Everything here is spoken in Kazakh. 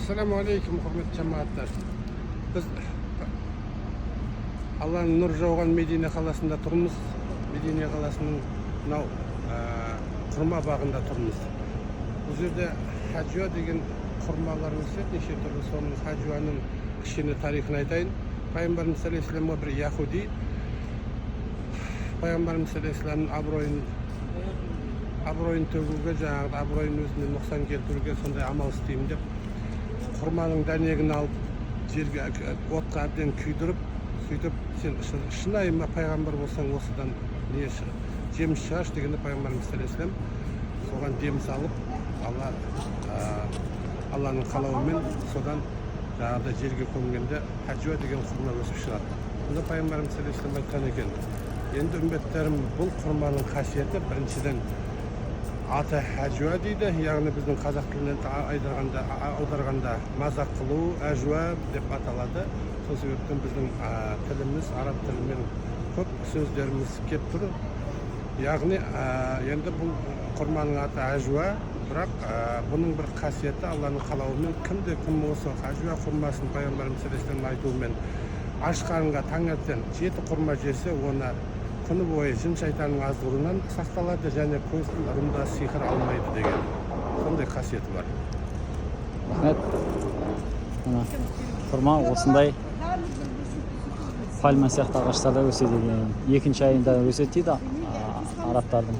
Assalamu alaikum, hürmetli cemaatler. Biz Allah'ın nur жауған Медине қаласында тұрмыз. Медине қаласының мынау құрма бағында тұрмыз. Бұл жерде хаджуа деген құрмалар өседі, неше түрлі. Соның хаджуаның кішкене тарихын айтайын. Пайғамбарымыз саллаллаху алейхи вассалам бір яхуди Пайғамбарымыз саллаллаху алейхи вассаламның абыройын төгуге, жаңағы абыройын өзіне нұқсан келтіруге сондай амал істеймін деп құрманың дәнегін алып жерге отқа әбден күйдіріп, сөйтіп сен шынайы пайғамбар болсаң осыдан не жеміс шығаш дегенде Пайғамбарымыз саллаллаху алейхи вассалам соған дем салып, Алланың қалауымен содан жаңағыдай жерге көмгенде хаджуа деген құрма өсіп шығады. Бұны Пайғамбарымыз саллаллаху алейхи вассалам айтқан екен. Енді үмбеттерім, бұл құрманың қасиеті біріншіден аты хаджуа дейді, яғни біздің қазақ тілінен аударғанда мазақ қылу, әжуа деп аталады. Сол себептен біздің тіліміз, араб тілімен көп сөздеріміз кеп тұр. Яғни енді бұл құрманың аты әжуа, бірақ бұның бір қасиеті Алланың қалауымен кімде кім осы әжуа құрмасын Пайғамбарымыз саллаллаху алейхи вассалам айтуымен аш қарынға таңертең 7 құрма жесе, оны күні бойы жын шайтанның азғырынан сақталады және көздің ұрымда сиқыр алмайды деген сондай қасиеті бар. Рахмет. Құрма осындай пальма сияқты ағаштарда өседі екен. Екінші айында өседі дейді арабтардың.